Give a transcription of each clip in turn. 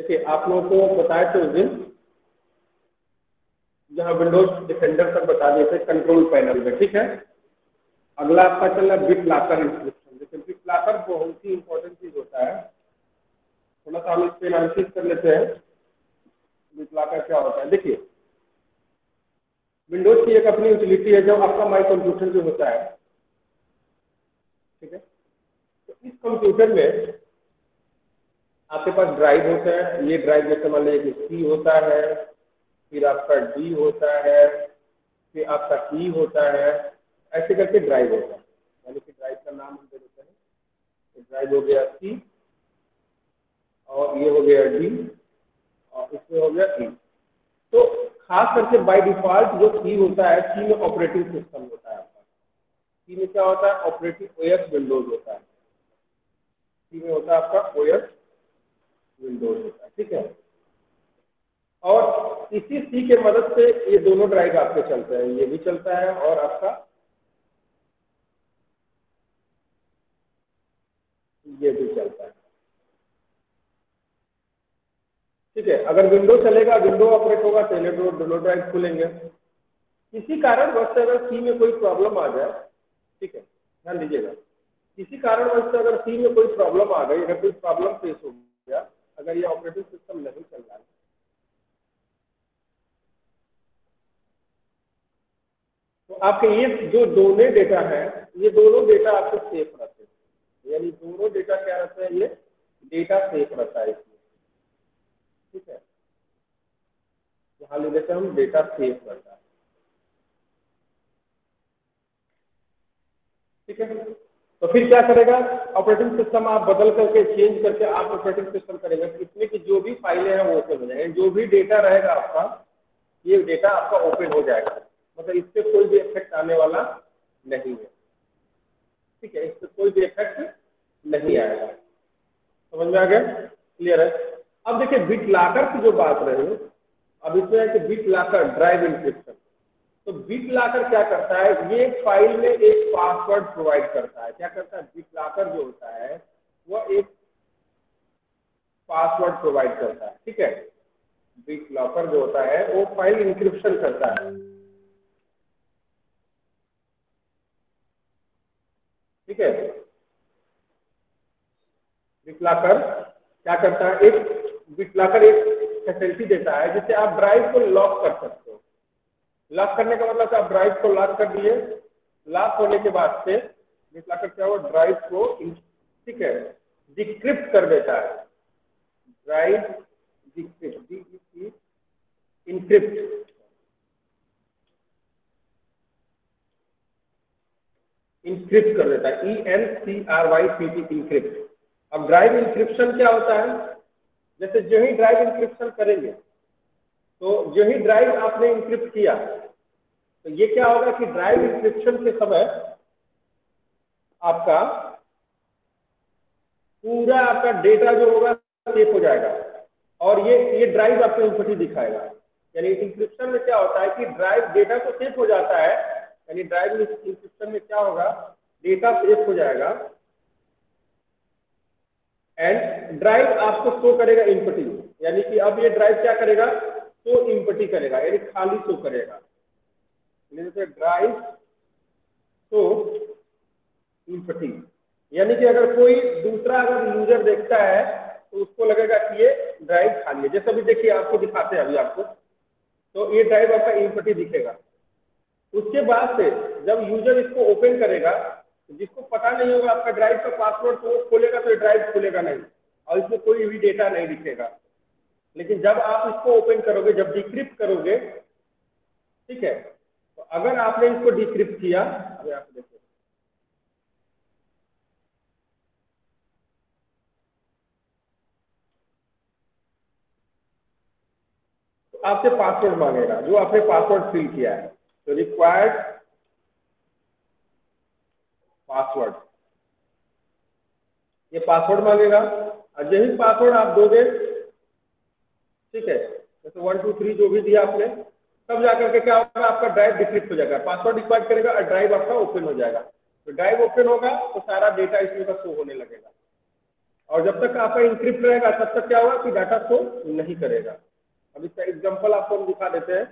देखिए आप लोगों को बताया थे उस दिन, जहाँ विंडोज डिफेंडर तक बता दिए थे कंट्रोल पैनल में, ठीक है। अगला आपका चल रहा है बिट लॉकर इंस्ट्रक्शन। देखिए बिट लॉकर बहुत ही इंपॉर्टेंट चीज होता है, थोड़ा सा हम इस पे एनालिसिस कर लेते हैं बिट लॉकर क्या होता है। देखिए विंडोज की एक अपनी यूटिलिटी है, जब आपका माई कंप्यूटर जो होता है, ठीक है, तो इस कंप्यूटर में आपके पास ड्राइव होता है। ये ड्राइव जैसे मान लीजिए सी होता है, फिर आपका डी होता है, फिर आपका ई होता है, ऐसे करके ड्राइव होता है। यानी कि ड्राइव का नाम हम दे देते हैं, तो ड्राइव हो गया सी, और ये हो गया डी, और इसमें हो गया ई। तो खास करके बाय डिफॉल्ट जो सी होता है, सी में ऑपरेटिंग सिस्टम होता है आपका। सी में क्या होता है, ऑपरेटिंग ओएस विंडोज होता है। सी में होता है आपका ओएस विंडोज होता है, ठीक है। और इसी सी के मदद से ये दोनों ड्राइव आपके चलते हैं, ये भी चलता है और आपका ये भी चलता है, ठीक है। अगर विंडो चलेगा, विंडो ऑपरेट होगा तो दोनों ड्राइव खुलेंगे। किसी कारणवश से अगर सी में कोई प्रॉब्लम आ जाए, ठीक है, ध्यान दीजिएगा, किसी कारणवश से अगर सी में कोई प्रॉब्लम आ गई, अगर कोई प्रॉब्लम फेस हो गया, अगर ये ऑपरेटिंग सिस्टम नहीं चल रहा है, तो आपके ये जो दोनों डेटा है, ये दोनों डेटा आपके सेफ रहते हैं। यानी दोनों डेटा क्या रहता है, ये डेटा सेफ रहता है इसमें, ठीक है। यहाँ ले लेते हैं हम डेटा सेफ रहता है, ठीक है। तो फिर क्या करेगा, ऑपरेटिंग सिस्टम आप बदल करके चेंज करके आप ऑपरेटिंग सिस्टम करेंगे, इसमें की जो भी फाइलें हैं वो ओपन हो जाएंगे, जो भी डेटा रहेगा आपका, ये डेटा आपका ओपन हो जाएगा। मतलब इससे कोई भी इफेक्ट आने वाला नहीं है, ठीक है, इससे कोई भी इफेक्ट नहीं आएगा। समझ में आ गया, क्लियर है। अब देखिए बिट लॉकर की जो बात रही, अब इसमें है कि बिट लॉकर ड्राइव इंक्रिप्शन। तो बिट लॉकर क्या करता है, ये फाइल में एक पासवर्ड प्रोवाइड करता है। क्या करता है, बिट लॉकर जो होता है वह एक पासवर्ड प्रोवाइड करता है, ठीक है। बिट लॉकर जो होता है वो फाइल इंक्रिप्शन करता है, ठीक है। बिट लॉकर क्या करता है, एक बिट लॉकर एक फैसिलिटी देता है जिससे आप ड्राइव को लॉक कर सकते हो। लॉक करने का मतलब आप ड्राइव को लॉक कर दिए, लॉक होने के बाद से बिट लॉकर क्या हुआ, ड्राइव को, ठीक है, डिक्रिप्ट कर देता है। ड्राइव डिक्रिप्ट, इनक्रिप्ट, इंक्रिप्ट कर देता है, ENCRYPT, इंक्रिप्ट। अब ड्राइव इंक्रिप्शन क्या होता है, जैसे जो ही ड्राइव इंक्रिप्शन करेंगे, तो जो ही ड्राइव आपने इंक्रिप्ट किया, तो ये क्या होगा कि ड्राइव इंक्रिप्शन के समय आपका पूरा आपका डेटा जो होगा सेफ हो जाएगा, और ये ड्राइव आपको इंफिनिटी दिखाएगा। यानी इंक्रिप्शन में क्या होता है कि ड्राइव डेटा तो सेफ हो जाता है, यानी ड्राइव इंक्रिप्शन में क्या होगा, डेटा सेफ हो जाएगा, एंड ड्राइव आपको शो करेगा इंफिनिटी। यानी कि अब ये ड्राइव क्या करेगा, शो इंफिनिटी करेगा, यानी खाली शो करेगा। ड्राइव शो इंफिनिटी, यानी कि अगर कोई दूसरा अगर यूजर देखता है तो उसको लगेगा कि ये ड्राइव खाली है। जैसा भी देखिए आपको दिखाते हैं अभी आपको, तो ये ड्राइव आपका इंफिनिटी दिखेगा। उसके बाद से जब यूजर इसको ओपन करेगा, तो जिसको पता नहीं होगा आपका ड्राइव का पासवर्ड, तो वो खोलेगा तो ड्राइव खुलेगा नहीं और इसमें कोई भी डेटा नहीं दिखेगा। लेकिन जब आप इसको ओपन करोगे, जब डिक्रिप्ट करोगे, ठीक है, तो अगर आपने इसको डिक्रिप्ट किया, अभी आप देखो, तो आपसे पासवर्ड मांगेगा जो आपने पासवर्ड फिल किया है, तो रिक्वायर्ड पासवर्ड, ये पासवर्ड मांगेगा। और यही पासवर्ड आप दोगे, ठीक है, जैसे 1 2 3 जो भी दिया आपने, तब जाकर के क्या होगा, आपका ड्राइव डिक्रिप्ट हो जाएगा। पासवर्ड रिक्वायर्ड करेगा और ड्राइव आपका ओपन हो जाएगा। तो ड्राइव ओपन होगा तो सारा डेटा इसमें का शो होने लगेगा। और जब तक आपका इंक्रिप्ट रहेगा तब तक क्या होगा कि डाटा शो नहीं करेगा। अब इसका एग्जांपल आपको हम दिखा देते हैं।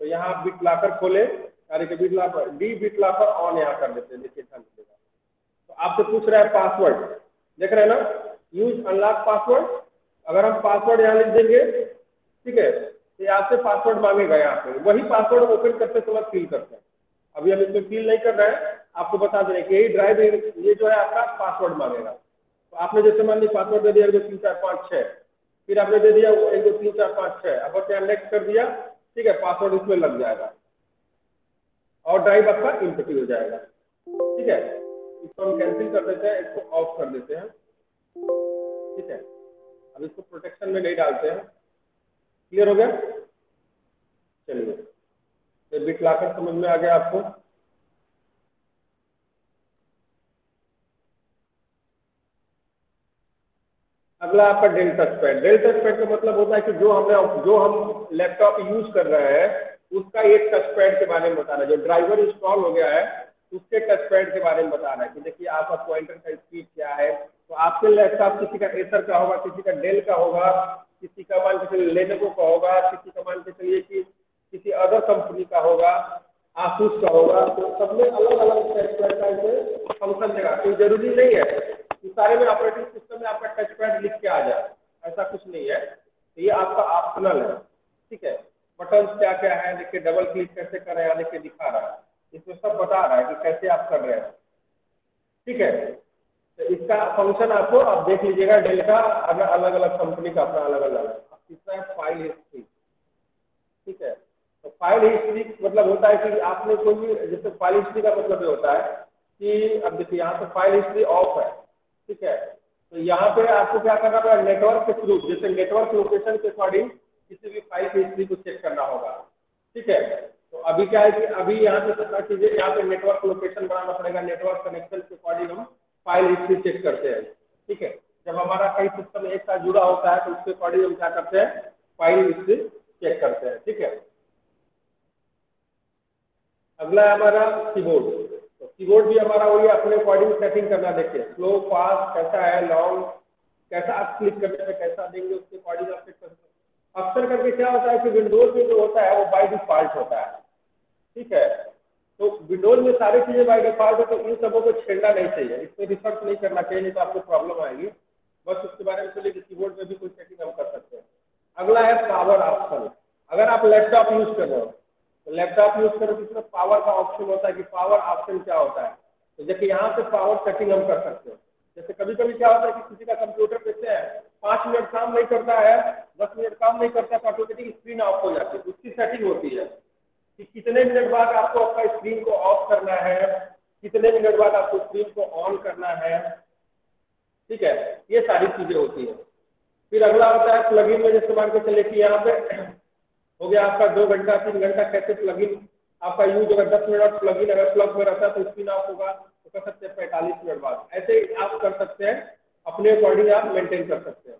तो यहाँ आप बिट लॉकर खोले, अरे bit locker D bit locker on यहाँ कर देते हैं, देखिए क्या मिलेगा। तो आपसे पूछ रहा है पासवर्ड, देख रहे हैं ना, यूज अनलॉक पासवर्ड। अगर हम पासवर्ड यहाँ लिख देंगे, ठीक है, तो यहाँ से पासवर्ड मांगेगा, यहाँ पे वही पासवर्ड ओपन करते समय फिल करते हैं। अभी हम इसमें फिल नहीं कर रहे हैं, आपको बता दें कि यही ड्राइव ये जो है आपका पासवर्ड मांगेगा। तो आपने जैसे मान ली पासवर्ड दे दिया 1 2 3 4 5 6, फिर आपने दे दिया 1 2 3 4 5 6, अब क्या नेक्स्ट कर दिया, ठीक है, पासवर्ड इसमें लग जाएगा और ड्राइव आपका इम्पटी हो जाएगा। ठीक है, इसको हम कैंसिल कर देते हैं, इसको ऑफ कर देते हैं। ठीक है, अब इसको प्रोटेक्शन में नहीं डालते हैं। क्लियर हो गया? चलिए, तो बिट लॉकर समझ में आ गया आपको। अगला आपका Dell touch pad. Dell touch pad का मतलब होता है कि जो हम लैपटॉप यूज कर रहे हैं उसका एक टच पैड के बारे में बता रहा है। जो ड्राइवर इंस्टॉल हो गया है उसके टच पैड के बारे में बता रहा है कि देखिए आपका पॉइंटर का स्पीड क्या है। तो आपके लैपटॉप किसी का एसर का होगा, किसी का डेल का होगा, किसी का मान के चलिए लेनोवो का होगा, किसी का मान के चलिए कि किसी अदर कंपनी का होगा, आसूस का होगा। तो सब में अलग अलग टच पैड का फंक्शन देगा। कोई जरूरी नहीं है कि सारे में ऑपरेटिंग सिस्टम में आपका टच पैड लिख के आ जाए, ऐसा कुछ नहीं है। तो ये आपका ऑप्शनल है। ठीक है, बटन क्या क्या है, देखिए डबल क्लिक कैसे करें यहाँ लिख के दिखा रहा है, इसमें सब बता रहा है कि कैसे आप कर रहे हैं। ठीक है, तो इसका फंक्शन आपको आप देख लीजिएगा डेल का, अगर अलग अलग कंपनी का अपना अलग अलग है। अब तीसरा है फाइल हिस्ट्री। ठीक है, तो फाइल हिस्ट्री मतलब होता है कि आपने कोई भी, जैसे फाइल हिस्ट्री का मतलब ये होता है कि अब देखिए यहाँ पे फाइल हिस्ट्री ऑफ है। ठीक है, तो यहाँ पे आपको क्या करना पड़ेगा, नेटवर्क के थ्रू, जैसे नेटवर्क लोकेशन के अकॉर्डिंग किसी भी फाइल की हिस्ट्री को चेक करना होगा। ठीक है, तो अभी क्या है कि अभी यहाँ पे सबका चीजें, यहाँ पे नेटवर्क लोकेशन बनाना पड़ेगा, नेटवर्क कनेक्शन के अकॉर्डिंग हम फाइल हिस्ट्री चेक करते हैं। ठीक है, जब हमारा कई सिस्टम एक साथ जुड़ा होता है तो उसके अकॉर्डिंग हम क्या करते हैं, फाइल हिस्ट्री चेक करते हैं। ठीक है, अगला है हमारा कीबोर्ड। तो कीबोर्ड भी हमारा वही अपने अकॉर्डिंग सेटिंग करना, देखिए स्लो फास्ट कैसा है, लॉन्ग कैसा, आप क्लिक करने पे कैसा देंगे उसके अकॉर्डिंग आप सेट कर सकते हैं। अक्सर करके क्या होता है कि विंडोज में जो होता है वो बाय डिफॉल्ट होता है। ठीक है, तो विंडोज में सारी चीजें बाय डिफॉल्ट है, तो इन सबों को छेड़ना नहीं चाहिए, इसमें रिसर्च नहीं करना चाहिए, नहीं तो आपको प्रॉब्लम आएगी। बस उसके बारे में चलिए कि कीबोर्ड में भी कोई सेटिंग हम कर सकते हैं। अगला है पावर ऑप्शन। अगर आप लैपटॉप यूज कर रहे हो तो लैपटॉप यूज करो, इसमें पावर का ऑप्शन होता है कि पावर ऑप्शन क्या होता है। तो जैसे यहाँ से पावर सेटिंग हम कर सकते हैं। जैसे कभी कभी क्या होता है कि किसी का कंप्यूटर कैसे है, 5 मिनट काम नहीं करता है, 10 मिनट काम नहीं करता है, तो ऑटोमेटिक स्क्रीन ऑफ हो जाती है। उसकी सेटिंग होती है कि कितने मिनट बाद आपको आपका स्क्रीन को ऑफ करना है, कितने मिनट बाद आपको स्क्रीन को ऑन करना है। ठीक है, ये सारी चीजें होती है। फिर अगला होता है प्लगइन में, जैसे मान के चले कि यहाँ पे हो गया आपका 2 घंटा 3 घंटा कैसे प्लगइन आपका यूज होगा, 10 मिनट प्लगइन अगर प्लग में रहता है तो स्क्रीन ऑफ होगा, तो कर सकते हैं 45 मिनट बाद। ऐसे आप कर सकते हैं, अपने अकॉर्डिंग आप मेंटेन कर सकते हैं।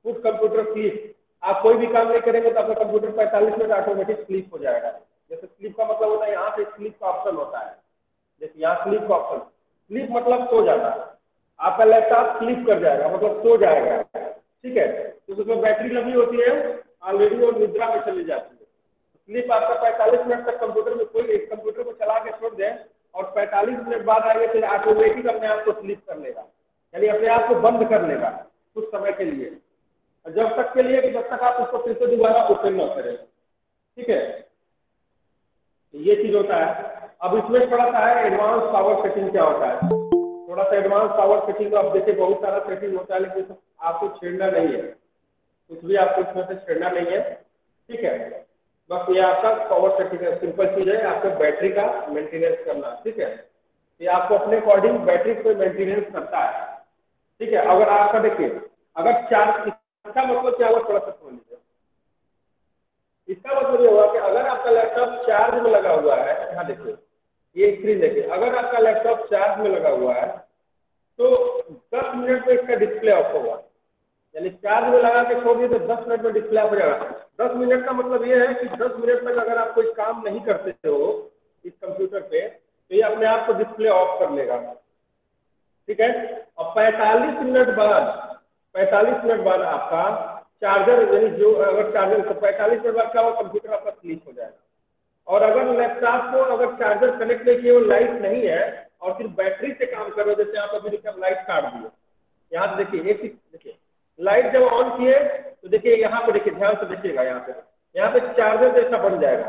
फुट कंप्यूटर स्लीप, आप कोई भी काम नहीं करेंगे तो आपका कंप्यूटर 45 मिनट ऑटोमेटिक स्लीप हो जाएगा। जैसे स्लीप का मतलब होता है, यहाँ पे स्लीप का ऑप्शन होता है, जैसे यहाँ स्लीप का ऑप्शन, स्लीप मतलब सो जाना, आपका लैपटॉप स्लीप कर जाएगा मतलब सो जाएगा। ठीक है, तो उसमें बैटरी लगी होती है ऑलरेडी और निद्रा में चली जाती है। स्लीप आपका 45 मिनट तक कंप्यूटर में, कोई एक कंप्यूटर को चला के छोड़ दें और 45 मिनट बाद आएंगे तो ऑटोमेटिक अपने आप को स्लीप कर लेगा, यानी अपने आप को बंद कर लेगा कुछ समय के लिए, और जब तक के लिए कि जब तक आप उसको फिर से दोबारा ओपन न करें। ठीक है, ये चीज होता है। अब इसमें थोड़ा सा है एडवांस पावर सेटिंग क्या होता है, थोड़ा सा एडवांस पावर सेटिंग आप देखिए, बहुत सारा सेटिंग होता है लेकिन आपको छेड़ना नहीं है, कुछ भी आपको इसमें से छेड़ना नहीं है। ठीक है, बस ये आपका पावर सेटिंग है, सिंपल चीज है, आपको बैटरी का मेंटेनेंस करना। ठीक है, ये आपको अपने अकॉर्डिंग बैटरी को मेंटेनेंस करता है। ठीक है, अगर आपका देखिए अगर चार्ज, इसका मतलब क्या हुआ थोड़ा सा समझ लीजिए। इसका मतलब ये हुआ कि अगर आपका लैपटॉप चार्ज में लगा हुआ है, यहाँ देखिए ये स्क्रीन देखिए, अगर आपका लैपटॉप चार्ज में लगा हुआ है तो 10 मिनट में इसका डिस्प्ले ऑफ होगा, यानी चार्ज में लगा के छोड़ दिए तो 10 मिनट में डिस्प्ले ऑफ हो जाएगा। 10 मिनट का मतलब ये है कि 10 मिनट तक अगर आप कोई काम नहीं करते हो इस कंप्यूटर पे तो ये अपने आप को डिस्प्ले ऑफ कर लेगा। ठीक है, और 45 मिनट बाद 45 मिनट बाद आपका चार्जर, यानी जो अगर चार्जर 45 मिनट बाद क्या होगा, कंप्यूटर आपका स्लीप हो जाएगा। और अगर लैपटॉप को अगर चार्जर कनेक्ट नहीं किए, वो लाइट नहीं है और सिर्फ बैटरी से काम कर रहे हो, जैसे आप अभी देखिए लाइट काट दिए, यहाँ से देखिए एक देखिए लाइट जब ऑन किए तो देखिए यहाँ पे देखिए, ध्यान से देखिएगा, यहाँ पे चार्जर जैसा बन जाएगा।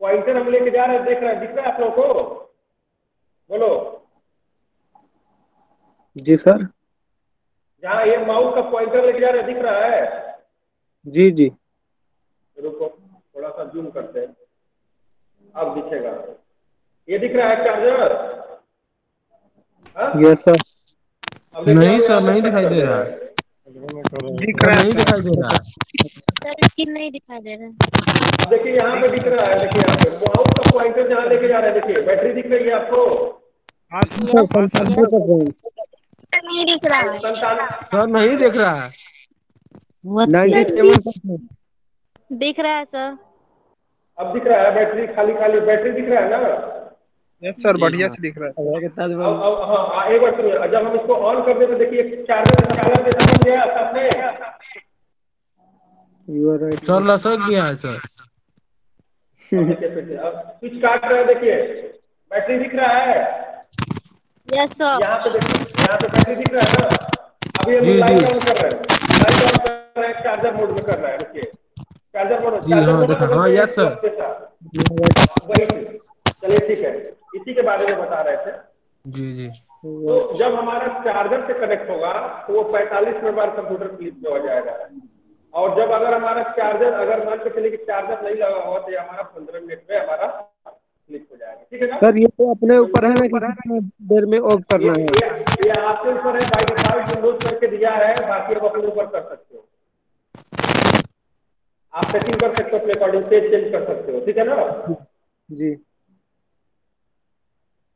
पॉइंटर हम लेके जा रहे हैं, देख रहे हैं, दिख रहा है आप लोगों को? बोलो। जी सर। जहाँ ये माउस का पॉइंटर लेके जा रहे हैं, दिख रहा है? जी जी। रुको थोड़ा सा जूम करते हैं, अब दिखेगा। ये दिख रहा है चार्जर? हाँ, यस सर। अब देखिए नहीं हम सर, यहाँ पे नहीं कट दिखाई कर दे दे रहा रहे है। हैं। दिख सर रहा है नहीं सर। दिखाई दे रहा है। सर स्क्रीन नहीं दिखाई दे रहा है। अब देखिए यहाँ पे दिख रहा है, देखिए यहाँ पे माउस का पॉइंटर जहाँ लेके जा रहा है, देखिए बैटरी दिख रही है आपको? हाँ सर, 97%। सर नहीं दिख रहा है। सर नहीं दिख रहा है। 97%। दिख रहा है सर। अब दिख रहा है बैटरी, खाली खाली बैटरी दिख रहा है ना? यस सर, बढ़िया से दिख रहा है। अब हाँ एक बार सुनिए, जब हम इसको ऑन कर दे तो देखिए चार्जर जैसा कलर जैसा बन गया साथ में। You are right. सर लसक गया है सर। अब देखिए फिर से, अब स्विच काट रहे हैं, देखिए बैटरी दिख रहा है? Yes sir. यहाँ पे देखिए, यहाँ पे बैटरी दिख रहा है ना? अभी हम जी जी लाइट ऑन कर रहे हैं, लाइट ऑन कर रहे हैं, चार्जर मोड में कर रहे हैं, देखिए जी। चार्जर हाँ मोड देखा, में हाँ बोलते हैं यस सर। प्लग के साथ, वही चीज। चलिए ठीक है, इसी के बारे में बता रहे थे। जी जी। तो जब हमारा चार्जर से कनेक्ट होगा तो वो 45 मिनट बाद कंप्यूटर स्लीप में हो जाएगा। और जब अगर हमारा चार्जर, अगर मान के चलिए कि चार्जर नहीं लगा हुआ तो ये हमारा 15 मिनट में हमारा स्लीप हो जाएगा। ठीक है ना? सर ये तो अपने ऊपर है ना कि कितना देर में ऑफ करना है। ये आपके ऊपर है, बाय डिफॉल्ट विंडोज करके दिया है, बाकी आप अपने ऊपर कर सकते हो, आप सेटिंग कर सकते हो, अपने अकॉर्डिंग पेज चेंज कर सकते हो। ठीक है ना? जी।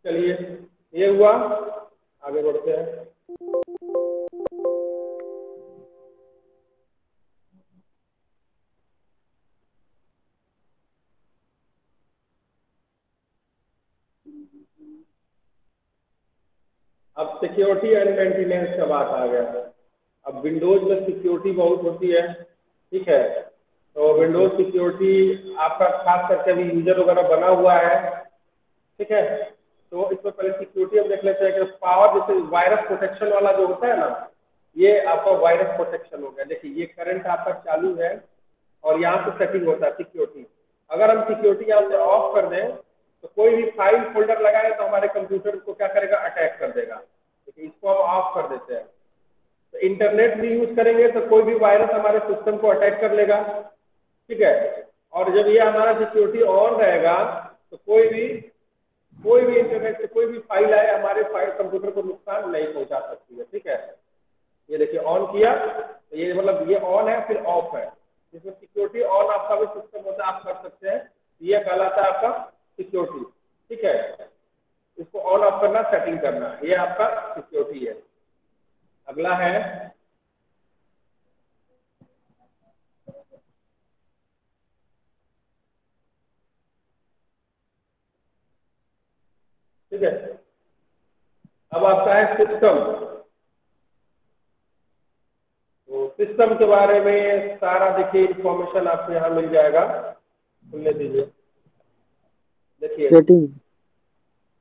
चलिए ये हुआ, आगे बढ़ते हैं। अब सिक्योरिटी एंड मेंटेनेंस का बात आ गया। अब विंडोज में सिक्योरिटी बहुत होती है, ठीक है? तो विंडोज सिक्योरिटी आपका खास करके अभी यूजर वगैरह बना हुआ है, ठीक है? तो इसमें पहले सिक्योरिटी हम देख लेते हैं कि पावर, जैसे वायरस प्रोटेक्शन वाला जो होता है ना, ये आपका वायरस प्रोटेक्शन हो गया। देखिए ये करंट आपका चालू है और यहाँ पे सेटिंग होता है सिक्योरिटी। अगर हम सिक्योरिटी यहाँ से ऑफ कर दें तो कोई भी फाइल फोल्डर लगाए तो हमारे कंप्यूटर को क्या करेगा, अटैक कर देगा। देखिए इसको हम ऑफ कर देते हैं। तो इंटरनेट भी यूज करेंगे तो कोई भी वायरस हमारे सिस्टम को अटैक कर लेगा, ठीक है? और जब ये हमारा सिक्योरिटी ऑन रहेगा तो कोई भी इंटरनेट से कोई भी फाइल आए, हमारे फाइल कंप्यूटर को नुकसान नहीं पहुंचा सकती है। ठीक है? ये देखिए ऑन किया तो ये मतलब ये ऑन है फिर ऑफ है, जिसमें सिक्योरिटी ऑन आपका भी सिस्टम होता है, आप कर सकते हैं। ये कहलाता है आपका सिक्योरिटी। ठीक है? इसको ऑन ऑफ करना, सेटिंग करना, ये आपका सिक्योरिटी है। अगला है ठीक है, अब आपका है सिस्टम। तो सिस्टम के बारे में सारा देखिए इंफॉर्मेशन आपको यहाँ मिल जाएगा। खुलने दीजिए, देखिए सेटिंग।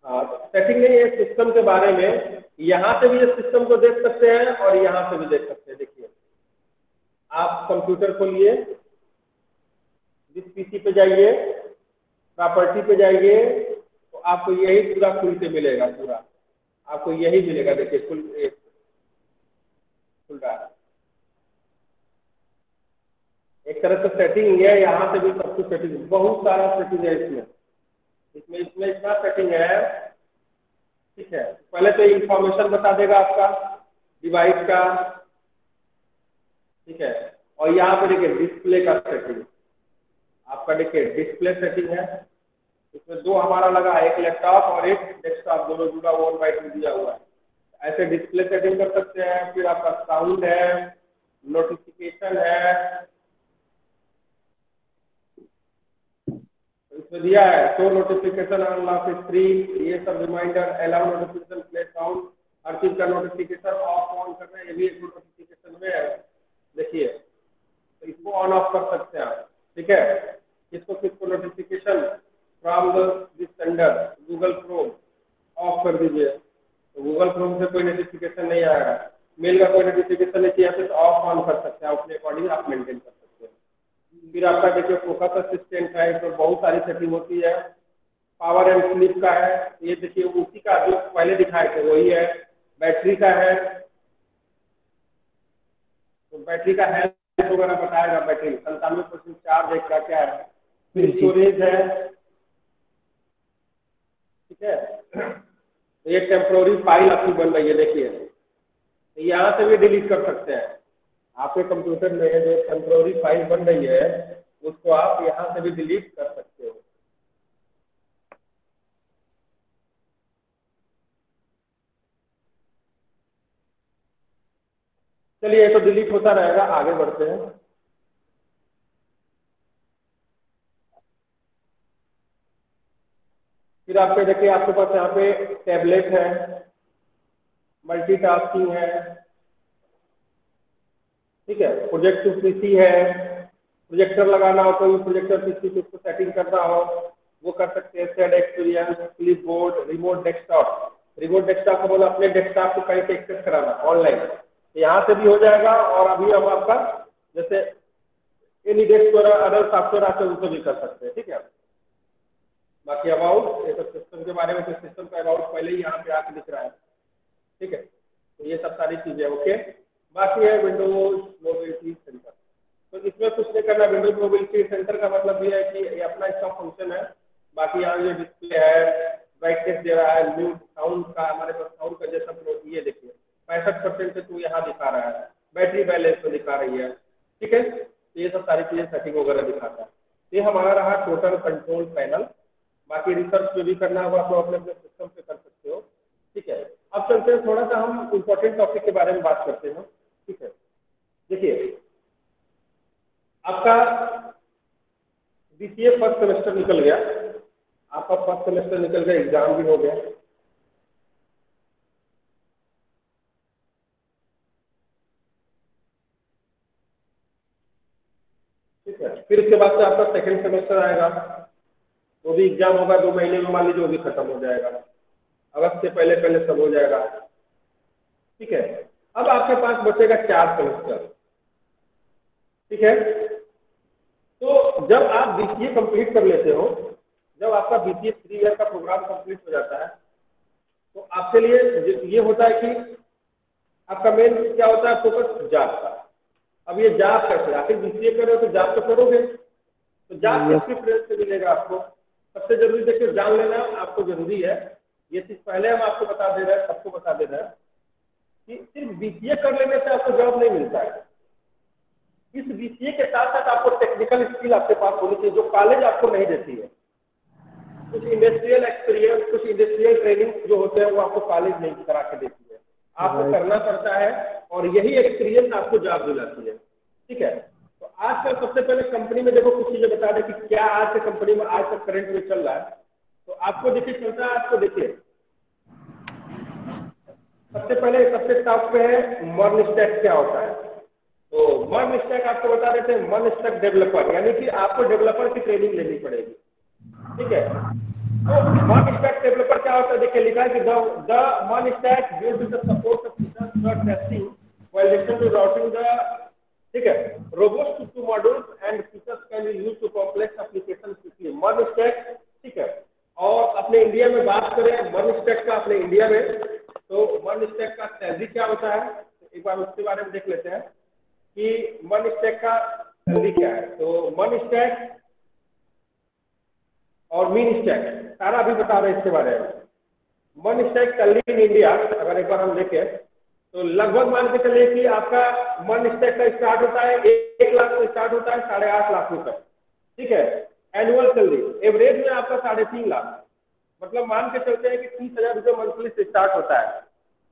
हाँ सेटिंग नहीं है, सिस्टम के बारे में यहाँ से भी ये सिस्टम को देख सकते हैं और यहाँ से भी देख सकते हैं। देखिए आप कंप्यूटर खोलिए, जिस पीसी पे जाइए, प्रॉपर्टी पे जाइए, तो आपको यही पूरा खुल के मिलेगा, पूरा आपको यही मिलेगा। देखिए खुल रहा है, एक तरह से सेटिंग है, यहाँ से भी सब कुछ सेटिंग, बहुत सारा सेटिंग है इसमें इतना सेटिंग है। ठीक है, पहले तो इंफॉर्मेशन बता देगा आपका डिवाइस का, ठीक है? और यहाँ पे देखिए डिस्प्ले का सेटिंग, आपका देखिए डिस्प्ले सेटिंग है। इसमें दो हमारा लगा है, एक लैपटॉप और एक डेस्कटॉप, दोनों जुड़ा हुआ वाइट में दिया हुआ है। ऐसे डिस्प्ले सेटिंग कर सकते हैं। फिर आपका साउंड है, नोटिफिकेशन है, इसमें दिया है show notification on lock screen, ये सब reminder, allow notification, play sound, हर चीज का नोटिफिकेशन ऑफ ऑन करना है, ये भी एक नोटिफिकेशन में है, देखिए तो इसको ऑन ऑफ कर सकते हैं आप, ठीक है। किसको notification from this sender Google Chrome of कर दीजिए, तो गूगल क्रोम से कोई नोटिफिकेशन नहीं आएगा, मेल का कोई नोटिफिकेशन नहीं चाहिए तो ऑफ ऑन कर सकते हैं, अपने अकॉर्डिंग आप मेंटेन कर सकते हैं। फिर आपका देखिए फोकस असिस्टेंट है, तो बहुत सारी सेटिंग होती है। पावर एंड स्लीप का है, ये देखिए उसी का जो पहले दिखाए थे वही है। बैटरी का है, तो बैटरी का हेल्थ वगैरह बताएगा, बैटरी 97% चार्ज है, क्या क्या है। फिर स्टोरेज है, ठीक है। तो ये टेम्पोररी फाइल आपकी बन रही है, देखिए तो यहाँ से भी डिलीट कर सकते हैं। आपके कंप्यूटर में जो टेम्पोररी फाइल बन रही है उसको आप यहाँ से भी डिलीट कर सकते हो। चलिए तो डिलीट होता रहेगा, आगे बढ़ते हैं। फिर आपके देखिए आपके पास यहाँ पे टैबलेट है, मल्टीटास्किंग है, ठीक है। प्रोजेक्ट पीसी है, प्रोजेक्टर लगाना हो, कोई प्रोजेक्टर पीसी पे उसको सेटिंग करना हो वो कर सकते हैं। Shared experience, clip board, remote desktop. Remote desktop को बोला अपने डेस्कटॉप को कहीं से एक्सेस कराना ऑनलाइन, यहाँ से भी हो जाएगा। और अभी हम आपका जैसे एनी डेस्क और अदर सॉफ्टवेयर आते हैं उनको भी कर सकते हैं, ठीक है। बाकी अबाउट ये सब सिस्टम के बारे में, तो सिस्टम का अबाउट पहले ही यहाँ पे आके दिख रहा है, ठीक है। तो ये सब सारी चीजें ओके। बाकी है विंडोज मोबिलिटी सेंटर, तो इसमें कुछ नहीं करना। विंडोज मोबिलिटी सेंटर का मतलब ये है कि ये अपना इसका फंक्शन है। बाकी यहाँ जो डिस्प्ले है, ब्राइटनेस दे रहा है, म्यूट साउंड का, हमारे पास साउंड का जैसा ये देखिए 65% तो यहाँ दिखा रहा है। बैटरी बैलेंस तो दिखा रही है, ठीक है। तो ये सब सारी चीजें सेटिंग वगैरह दिखाता है। ये हमारा रहा टोटल कंट्रोल पैनल। बाकी रिसर्च जो भी करना होगा तो अपने अपने सिस्टम पे कर सकते हो, ठीक है। अब चलते हैं थोड़ा सा हम इम्पोर्टेंट टॉपिक के बारे में बात करते हैं, ठीक है। देखिए आपका बीसीए फर्स्ट सेमेस्टर निकल गया, आपका फर्स्ट सेमेस्टर निकल गया, एग्जाम भी हो गया, ठीक है। फिर इसके बाद से आपका सेकंड सेमेस्टर आएगा, वो भी एग्जाम होगा 2 महीने में, मान लीजिए वो भी खत्म हो जाएगा, अगस्त से पहले पहले सब हो जाएगा, ठीक है। अब आपके पास बचेगा 4 सेमेस्टर, ठीक है। तो जब आप बीसीए कंप्लीट कर लेते हो, जब आपका बीसीए 3 ईयर का प्रोग्राम कंप्लीट हो जाता है, तो आपके लिए ये होता है कि आपका मेन क्या होता है, फोकस जॉब का। अब ये जॉब कैसे, आखिर बीसीए कर रहे हो तो जॉब तो करोगे, तो जॉब किस प्रेस से मिलेगा आपको। सबसे जरूरी देखिए जान लेना आपको जरूरी है, ये चीज पहले हम आपको बता दे रहे हैं, सबको बता दे रहे हैं कि सिर्फ बीसीए कर लेने से आपको जॉब नहीं मिलता है। इस बीसीए के साथ साथ आपको टेक्निकल स्किल आपके पास होनी चाहिए जो कॉलेज आपको नहीं देती है। कुछ इंडस्ट्रियल एक्सपीरियंस, कुछ इंडस्ट्रियल ट्रेनिंग जो होते हैं वो आपको कॉलेज नहीं करा के देती है, आपको करना पड़ता है, और यही एक्सपीरियंस आपको जॉब दिलाती है, ठीक है। तो आजकल सबसे पहले कंपनी में देखो कुछ चीजें बता दें कि क्या आज के कंपनी में आज तक करंट में चल रहा है। तो आपको देखिए चलता है, आपको देखिए सबसे पहले सबसे टॉप पे है मर्न स्टैक। क्या होता है, तो मर्न स्टैक आपको बता देते हैं, मर्न स्टैक डेवलपर, यानी कि आपको डेवलपर की ट्रेनिंग लेनी पड़ेगी, ठीक है। तो मर्न स्टैक डेवलपर क्या होता है, देखिए लिखा है कि the MERN stack used to support the features for testing while listening to routing the, ठीक है, robust to modules and features can be used to complex application quickly. MERN stack, ठीक है। और अपने इंडिया में बात करें मर्न स्टैक का, अपने इंडिया में तो मर्न स्टैक का सैलरी क्या होता है, एक बार उसके बारे में देख लेते हैं कि मर्न स्टैक का सैलरी क्या है। तो मर्न स्टैक और मीन स्टैक सारा अभी बता रहे हैं इसके बारे में। MERN stack salary in India अगर एक बार हम देखें तो लगभग मान के चलिए कि आपका मर्न स्टैक का स्टार्ट होता है 1 लाख से स्टार्ट होता है 8.5 लाख रुपए, ठीक है। एनुअल सैलरी एवरेज में आपका 3.5 लाख, मतलब मान के चलते हैं कि 30,000 रुपये मंथली से स्टार्ट होता है।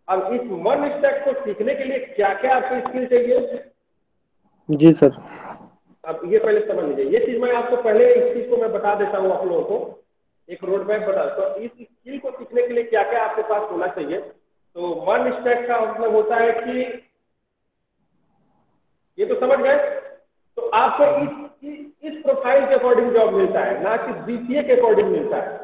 अब इस मर्न स्टैक को सीखने के लिए क्या क्या आपको स्किल चाहिए? जी सर। अब ये पहले समझ लीजिए, ये चीज मैं आपको पहले इस चीज को मैं बता देता हूँ आप लोगों को, एक रोड मैप बता। तो इस स्किल को सीखने के लिए क्या क्या आपके पास होना चाहिए। तो मर्न स्टैक का मतलब होता है कि ये तो समझ गए। तो आपको इस प्रोफाइल के अकॉर्डिंग जॉब मिलता है, ना कि बीसीए के अकॉर्डिंग मिलता है,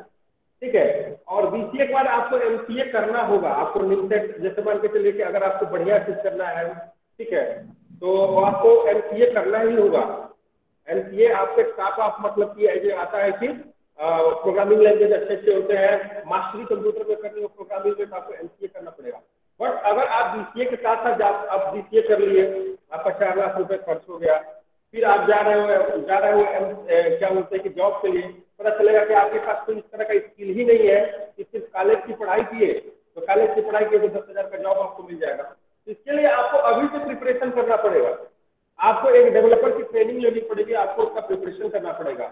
ठीक है। और बीसीए के बाद आपको एमसीए करना होगा, आपको निमसेट जैसे मान के चलिए कि अगर आपको बढ़िया चीज करना है, ठीक है, तो आपको एमसीए करना ही होगा। एमसीए आपके साथ आप मतलब कि ऐसे आता है कि प्रोग्रामिंग लैंग्वेज अच्छे अच्छे होते हैं, मास्टरी कंप्यूटर में करनी हो प्रोग्रामिंग में, तो आपको एमसीए करना पड़ेगा। बट अगर आप बीसीए के साथ साथ आप बीसीए कर लिए, आपका 4 लाख रुपए खर्च हो गया, फिर आप जा रहे हो क्या बोलते हैं कि जॉब के लिए, पता चलेगा कि आपके पास कोई इस तरह का स्किल ही नहीं है कि सिर्फ कॉलेज की पढ़ाई किए, तो कॉलेज की पढ़ाई किए तो 10,000 का जॉब आपको मिल जाएगा। तो इसके लिए आपको अभी से प्रिपरेशन करना पड़ेगा, आपको एक डेवलपर की ट्रेनिंग लेनी पड़ेगी, आपको उसका प्रिपरेशन करना पड़ेगा।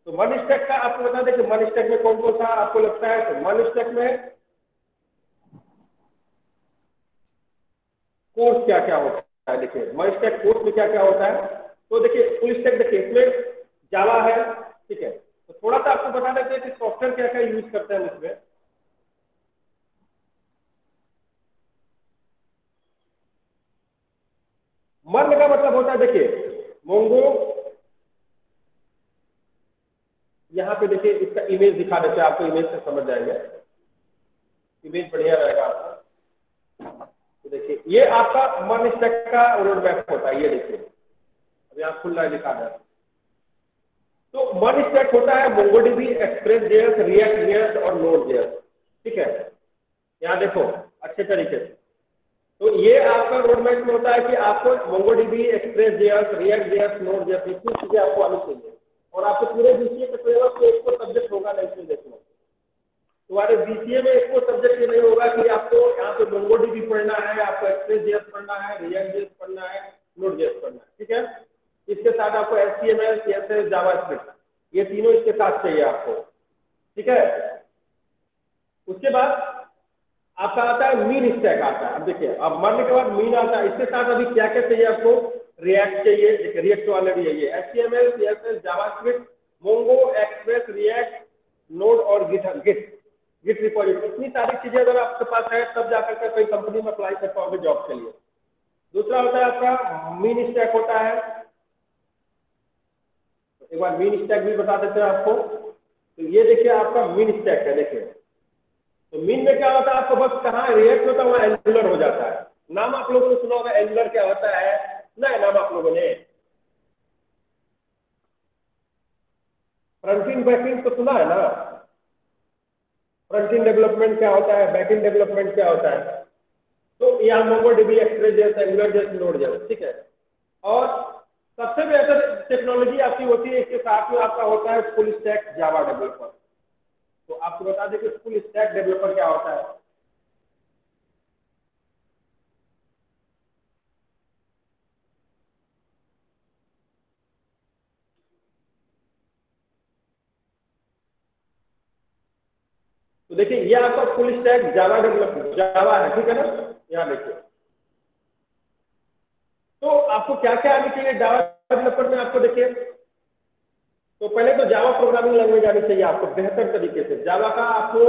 तो मन स्टैक का आपको बता दें कि मन स्टैक में कौन कौन सा आपको लगता है, तो मन स्टैक में कोर्स क्या क्या होता है, देखिए मन स्टैक कोर्स में क्या क्या होता है। तो देखिए फुल स्टैक देखिए इसमें जावा है, ठीक है, तो थोड़ा सा आपको बता देते हैं कि सॉफ्टवेयर क्या क्या यूज करते हैं इसमें। मर्न का मतलब होता है, देखिए मोंगो, यहाँ पे देखिए इसका इमेज दिखा देते हैं आपको, इमेज से समझ जाएंगे, इमेज बढ़िया रहेगा आपका। तो देखिए ये आपका मन स्टैक का रोड मैप होता है, ये देखिए अभी आप खुल रहा है दिखा रहा है। तो मन स्टैक होता है MongoDB, express JS, react JS और नोड जेएस, ठीक है। यहाँ देखो अच्छे तरीके से, तो ये आपका रोड मैप में होता है कि आपको MongoDB, express JS, react JS, node JS, ये कुछ चीजें आपको आनी चाहिए। और आपको पूरे बीसीए के सिलेबस में एक सब्जेक्ट होगा नहीं, इसमें देखो तुम्हारे बीसीए में एक सब्जेक्ट ये नहीं होगा कि आपको यहाँ पे मोंगोडीबी पढ़ना है, आपको एक्सप्रेस जेएस पढ़ना है, रिएक्ट जेएस पढ़ना है, नोड जेएस पढ़ना है, ठीक है। इसके साथ आपको एचटीएमएल, सीएसएस, जावास्क्रिप्ट, ये तीनों इसके साथ चाहिए आपको, ठीक है। उसके बाद आपका आता है मीन स्टैक आता है। अब देखिए अब मरने के बाद मीन आता है, इसके साथ अभी क्या क्या चाहिए आपको, रिएक्ट चाहिए, देखिए रिएक्ट तो ऑलरेडी है, ये HTML, CSS, JavaScript, Mongo, express, react, node और गिट रिपोजिटरी, इतनी सारी चीजें अगर आपके पास है तब जाकर के कोई कंपनी में अप्लाई कर पाओगे जॉब के लिए। दूसरा होता है आपका मीन स्टैक होता है, एक बार मीन स्टैक भी बता देते हैं आपको। तो ये देखिए आपका मीन स्टैक है, देखिए तो मीन में क्या होता है, आपको बस कहाँ रिएक्ट होता है वहाँ एंगुलर हो जाता है। नाम आप लोगों ने सुना होगा एंगुलर क्या होता है, ना नाम आप लोगों ने फ्रंट एंड बैक एंड तो सुना है ना, फ्रंट एंड डेवलपमेंट क्या होता है, बैक एंड डेवलपमेंट क्या होता है। तो यहाँ मोंगोडीबी, एक्सप्रेस जैसे, एंगुलर जैसे, नोड जैसे, ठीक है। और सबसे बेहतर टेक्नोलॉजी आपकी होती है, इसके साथ में आपका होता है फुल स्टैक जावा डेवलपर। तो आपको बता दें कि फुल स्टैक डेवलपर क्या होता है। तो देखिए ये आपका full stack Java developer Java है, ठीक है ना। यहाँ देखिए तो आपको क्या क्या आनी चाहिए जावा डेवलपर में, आपको देखिए तो पहले तो जावा प्रोग्रामिंग लैंग्वेज आनी चाहिए आपको बेहतर तरीके से। जावा का आपको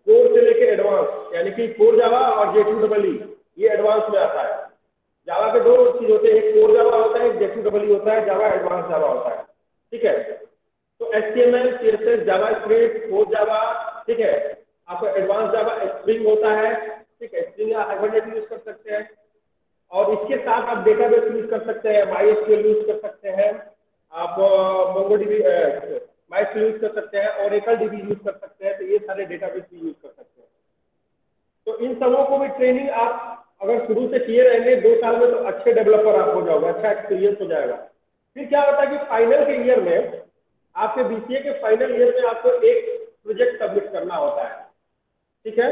कोर से लेके एडवांस, यानी कि कोर जावा और J2EE ये एडवांस में आता है। जावा के दो चीज होते हैं, एक कोर जावा होता है, एक J2EE होता है, जावा एडवांस जावा होता है, ठीक है। तो HTML, CSS, JavaScript, core Java, ठीक है। आपको एडवांस जावा स्प्रिंग होता है, ठीक है, स्प्रिंग या हाइबरनेट यूज कर सकते हैं। और इसके साथ आप डेटाबेस यूज कर सकते हैं, MySQL यूज कर सकते हैं, आप मोंगोडीबी MySQL यूज कर सकते हैं, ओरेकल डीबी यूज कर सकते हैं। तो ये सारे डेटाबेस भी यूज कर सकते हैं। तो इन सबों को भी ट्रेनिंग आप अगर शुरू से किए रहेंगे 2 साल में, तो अच्छे डेवलपर आप हो जाओगे, अच्छा एक्सपीरियंस हो जाएगा। फिर क्या होता है कि फाइनल के ईयर में, आपके बीसीए के फाइनल ईयर में आपको एक प्रोजेक्ट सबमिट करना होता है, ठीक है।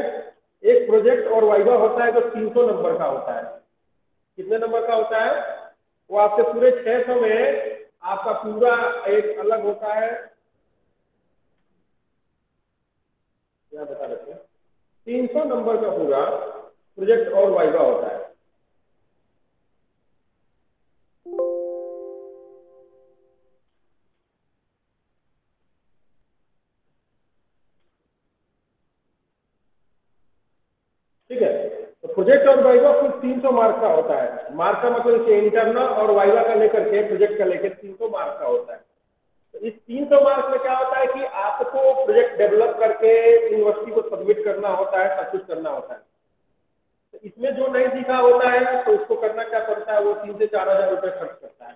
एक प्रोजेक्ट और वाइवा होता है जो 300 नंबर का होता है। कितने नंबर का होता है, वो आपके पूरे 600 में आपका पूरा एक अलग होता है, क्या बता देते हैं, 300 नंबर का पूरा प्रोजेक्ट और वाइवा होता है। ठीक है, तो प्रोजेक्ट और वाइवा कुल 300 मार्क का होता है। मार्क का मतलब जैसे इंटरनल और वाइवा का लेकर के प्रोजेक्ट का लेकर 300 मार्क का होता है। तो इस 300 मार्क में क्या होता है कि आपको प्रोजेक्ट डेवलप करके यूनिवर्सिटी को सबमिट करना होता है, सब कुछ करना होता है। तो इसमें जो नहीं सीखा होता है तो उसको करना क्या पड़ता है, वो 3 से 4 हज़ार रुपये खर्च करता है।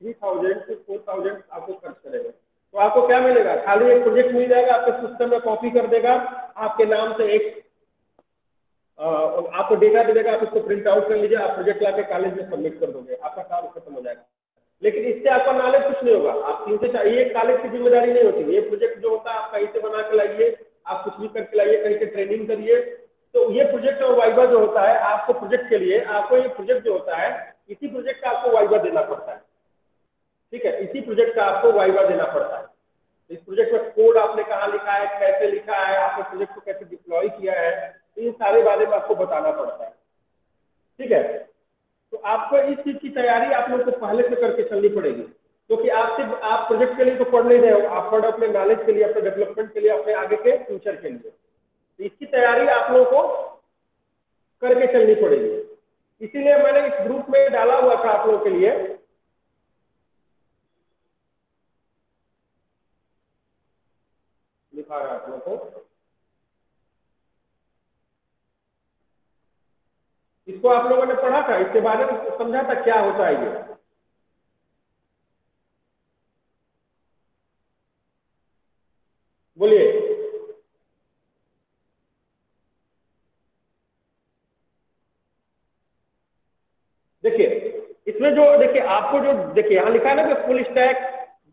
3000 से 4000 आपको खर्च करेगा। तो आपको क्या मिलेगा, खाली एक प्रोजेक्ट मिल जाएगा, आपके सिस्टम में कॉपी कर देगा, आपके नाम से एक आपको डेटा दे देगा, आप उसको प्रिंट आउट कर लीजिए, आप प्रोजेक्ट लाके कॉलेज में सबमिट कर दोगे, आपका काम खत्म हो जाएगा। लेकिन इससे आपका नॉलेज कुछ नहीं होगा। आप 3 से 4, ये कॉलेज की जिम्मेदारी नहीं होती। ये प्रोजेक्ट जो होता है आप कहीं से बना के लाइए, आप कुछ भी करके लाइए, कहीं से ट्रेनिंग करिए। तो ये प्रोजेक्ट और वाइवा जो होता है आपको प्रोजेक्ट के लिए, आपको ये प्रोजेक्ट जो होता है इसी प्रोजेक्ट का आपको वाइवा देना पड़ता है। ठीक है, इसी प्रोजेक्ट का आपको वाइवा देना पड़ता है। इस प्रोजेक्ट में कोड आपने कहाँ लिखा है, कैसे लिखा है, आपने प्रोजेक्ट को कैसे डिप्लॉय किया है, इन सारे बारे में आपको बताना पड़ता है। ठीक है, तो आपको इस चीज की तैयारी आप लोग को पहले से करके चलनी पड़ेगी, क्योंकि आप प्रोजेक्ट के लिए तो पढ़ नहीं रहे हो, आप पढ़ अपने नॉलेज के लिए, अपने डेवलपमेंट के लिए, अपने आगे के फ्यूचर के लिए। तो इसकी तैयारी आप लोगों को करके चलनी पड़ेगी। इसीलिए मैंने इस ग्रुप में डाला हुआ था आप लोगों के लिए, लिखा रहा आप लोगों को, इसको आप लोगों ने पढ़ा था, इसके बारे में समझा था क्या होता है ये। बोलिए। देखिए इसमें जो, देखिए आपको जो, देखिए यहाँ लिखा है ना कि फुल स्टैक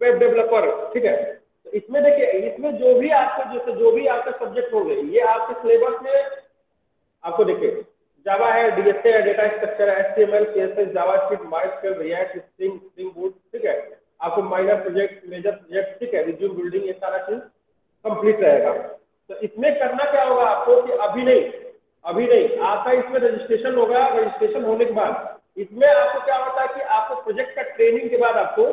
वेब डेवलपर। ठीक है, तो इसमें देखिए, इसमें जो भी आपको, जैसे जो भी आपके सब्जेक्ट होंगे ये आपके सिलेबस में आपको, देखिए जावा है, डीएसए है, डेटा स्ट्रक्चर है, HTML, CSS, JavaScript, MySQL, React, Spring, Spring Boot. ठीक है, आपको माइनर प्रोजेक्ट, मेजर प्रोजेक्ट, ठीक है, रिज्यूम बिल्डिंग, ये सारा चीज कंप्लीट रहेगा। तो इसमें करना क्या होगा आपको कि अभी नहीं आपका इसमें रजिस्ट्रेशन होगा। रजिस्ट्रेशन होने के बाद इसमें आपको क्या होता है कि आपको प्रोजेक्ट का ट्रेनिंग के बाद आपको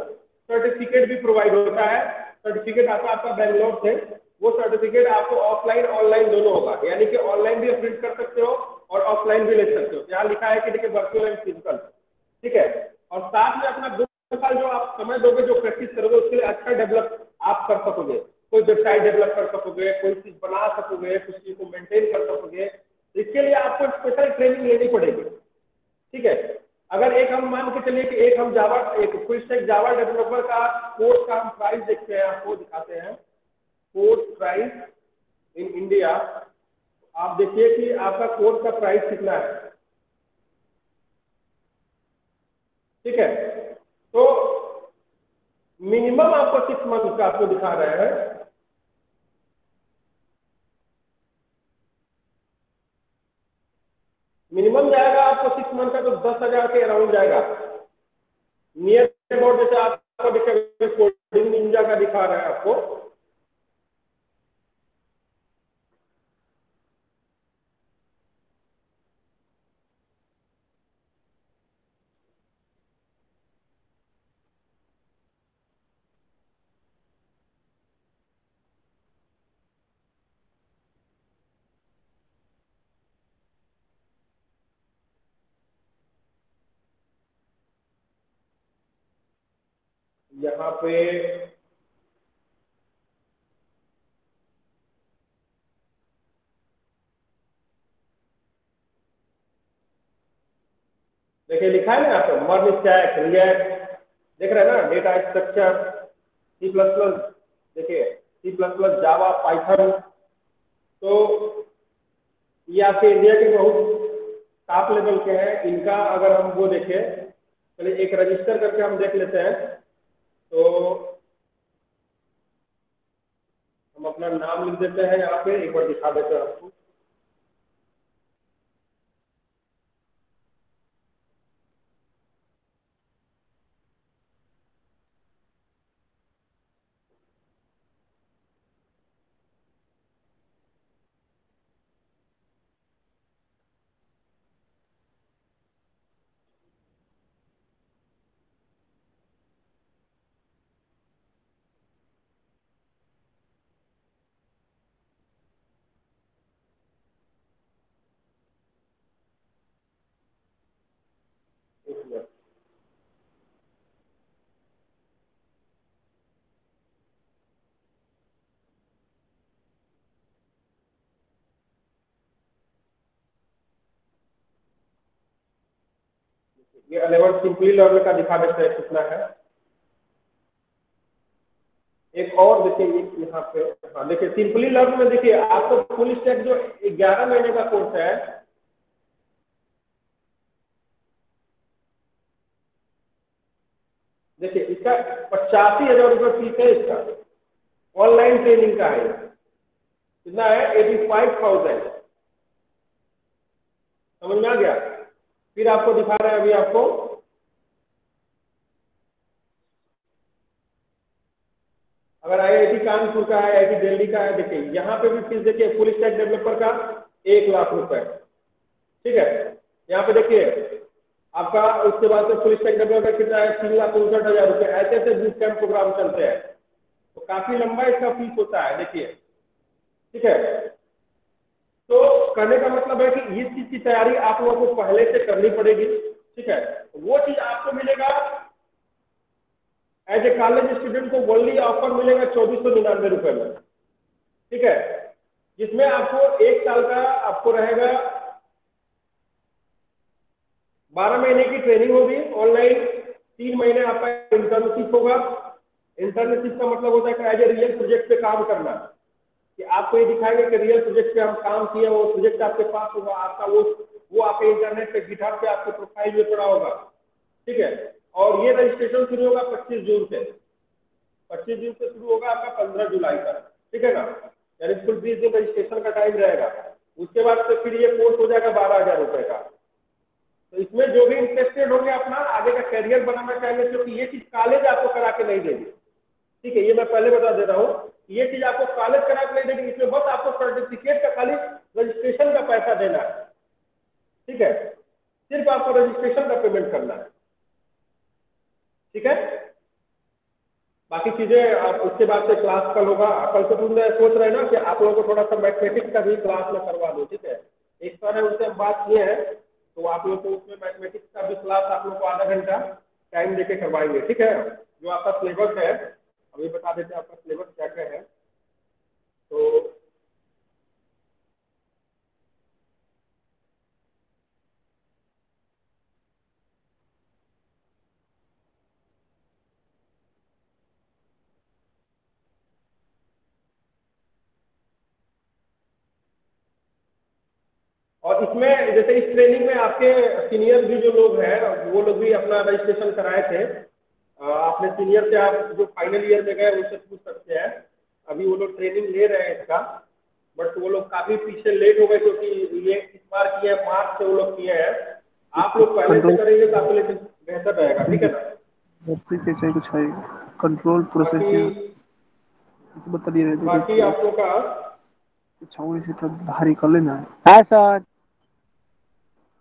सर्टिफिकेट भी प्रोवाइड होता है। सर्टिफिकेट आता है आपका बैंगलोर से, वो सर्टिफिकेट आपको ऑफलाइन ऑनलाइन दोनों होगा, यानी कि ऑनलाइन भी प्रिंट कर सकते हो और ऑफलाइन भी ले सकते हो। यहाँ लिखा है कि देखिए वर्चुअल एंड फिजिकल। ठीक है, और साथ में अपना 2 साल जो आप समय दोगे, जो प्रैक्टिस करोगे, उसके लिए अच्छा डेवलप आप कर सकोगे। कोई वेबसाइट डेवलप कर सकोगे, कोई चीज बना सकोगे, कुछ चीज को मेंटेन कर सकोगे। इसके लिए आपको स्पेशल ट्रेनिंग लेनी पड़ेगी। ठीक है, अगर एक हम मान के चलिए कि एक हम जावा, एक फुल स्टैक जावा डेवलपर का कोर्स का हम प्राइस देखते हैं, आपको दिखाते हैं कोर्स प्राइस इन इंडिया। आप देखिए कि आपका कोर्स का प्राइस कितना है। ठीक है, तो मिनिमम आपको 6 मंथ का आपको दिखा रहे हैं। मिनिमम जाएगा आपको 6 मंथ का तो 10,000 के अराउंड जाएगा, नियर अबाउट। जैसे आपको देखिए कोडिंग निंजा का दिखा रहा है आपको, यहाँ पे देखिए लिखा है ना यहाँ पे मर्ज स्टैक, रिएक्ट, देख रहे हैं ना, data structure, C plus plus, देखिए C plus plus, Java, Python. तो ये आपके इंडिया के बहुत टॉप लेवल के हैं। इनका अगर हम वो देखें, चलिए एक रजिस्टर करके हम देख लेते हैं। तो हम अपना नाम लिख देते हैं, यहाँ पे एक बार दिखा देते हैं आपको। ये 11 सिंपली लर्न का दिखा देते हैं कितना है। एक और देखिए यहाँ पे, हाँ देखिए सिंपली लर्न में देखिए आपको फुल स्टैक जो 11 महीने का कोर्स है, देखिए इसका 85,000 रुपये फीस है। इसका ऑनलाइन ट्रेनिंग का है, कितना है 85,000। समझ में आ गया। फिर आपको दिखा रहे हैं अभी आपको अगर IIT कानपुर का है, IIT दिल्ली का है, देखिए यहाँ पे भी फीस देखिए फुल स्टैक डेवलपर का 1 लाख रुपए, ठीक है। यहाँ पे देखिए आपका उसके बाद फुल स्टैक डेवलपर कितना है 3,59,000 रुपये। ऐसे ऐसे बूट कैंप प्रोग्राम चलते हैं, तो काफी लंबा इसका फीस होता है देखिए, ठीक है। तो करने का मतलब है कि इस चीज की तैयारी आप लोगों को पहले से करनी पड़ेगी, ठीक है। वो चीज आपको मिलेगा एज ए कॉलेज स्टूडेंट को वर्ली ऑफर मिलेगा 2,499 रुपए में, ठीक है। जिसमें आपको 1 साल का आपको रहेगा 12 महीने की ट्रेनिंग होगी ऑनलाइन, 3 महीने आपका इंटर्नशिप होगा। इंटर्नशिप का मतलब होता है कि एज ए रियल प्रोजेक्ट पे काम करना, कि आपको ये दिखाएंगे कि रियल प्रोजेक्ट पे हम काम किए, वो प्रोजेक्ट आपके पास होगा, आपका वो आपके इंटरनेट पे गिटहब पे आपके प्रोफाइल में पड़ा होगा, ठीक है। और ये रजिस्ट्रेशन शुरू होगा 25 जून से, 25 जून से शुरू होगा आपका 15 जुलाई तक, ठीक है ना। यानी कुल 20 दिन रजिस्ट्रेशन का टाइम रहेगा। उसके बाद से फिर ये कोर्स हो जाएगा 12,000 रुपये का। तो इसमें जो भी इंटरेस्टेड होंगे अपना आगे का करियर बनाना चाहेंगे, क्योंकि ये चीज कॉलेज आपको करा के नहीं देगी, ठीक है। ये मैं पहले बता दे रहा हूँ, ये चीज आपको कॉलेज करा के नहीं देगी। इसमें बस आपको सर्टिफिकेट का खाली रजिस्ट्रेशन का पैसा देना है, ठीक है। सिर्फ आपको रजिस्ट्रेशन का पेमेंट करना है, ठीक है। बाकी चीजें आप उसके बाद से क्लास कल होगा। कल तो तुम सोच रहे हैं ना कि आप लोगों को थोड़ा सा मैथमेटिक्स का भी क्लास में करवा दो, ठीक है। एक सर है उनसे हम बात किए हैं, तो आप लोग को उसमें मैथमेटिक्स का भी क्लास आप लोग को आधा घंटा टाइम देके करवाएंगे, ठीक है। जो आपका सिलेबस है अभी बता देते हैं, आपका सिलेबस क्या क्या है। तो और इसमें जैसे इस ट्रेनिंग में आपके सीनियर भी जो लोग हैं वो लोग भी अपना रजिस्ट्रेशन कराए थे। आपने सीनियर से आप जो फाइनल ईयर में गए उनसे पूछ सकते हैं। अभी वो लोग ट्रेनिंग ले रहे हैं इसका, बट वो लोग काफी पीछे लेट हो गए, क्योंकि ये इस बार किए हैं, मार्च से वो लोग किए हैं। आप लोग पहले से करेंगे तो आपके लिए बेहतर रहेगा, ठीक है ना। कैसे कुछ है कंट्रोल प्रोसेस बता दिए रहते। बाकी आप लोग का छावनी से तब भारी कर लेना है सर।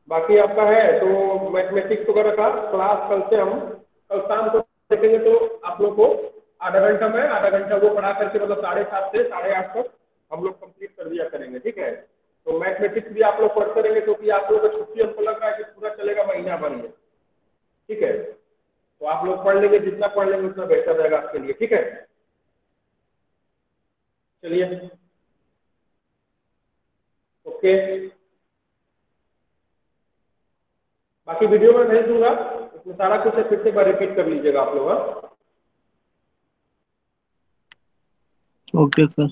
बाकी आपका है तो मैथमेटिक्स वगैरह का क्लास कल से हम कल शाम को देखेंगे। तो आप लोग को आधा घंटा में आधा घंटा वो पढ़ा करके मतलब 7:30 से 8:30 तक हम लोग कंप्लीट कर दिया करेंगे, ठीक है। तो मैथमेटिक्स भी आप लोग पढ़ते रहेंगे, क्योंकि आप लोग का छुट्टी हमको लग रहा है कि पूरा चलेगा महीना भर ये, ठीक है। तो आप लोग पढ़ लेंगे, जितना पढ़ लेंगे उतना बेहतर रहेगा आपके लिए, ठीक है। चलिए ओके। बाकी वीडियो में भेज दूंगा, उसमें सारा कुछ है, फिर से बार रिपीट कर लीजिएगा आप लोग। Okay sir.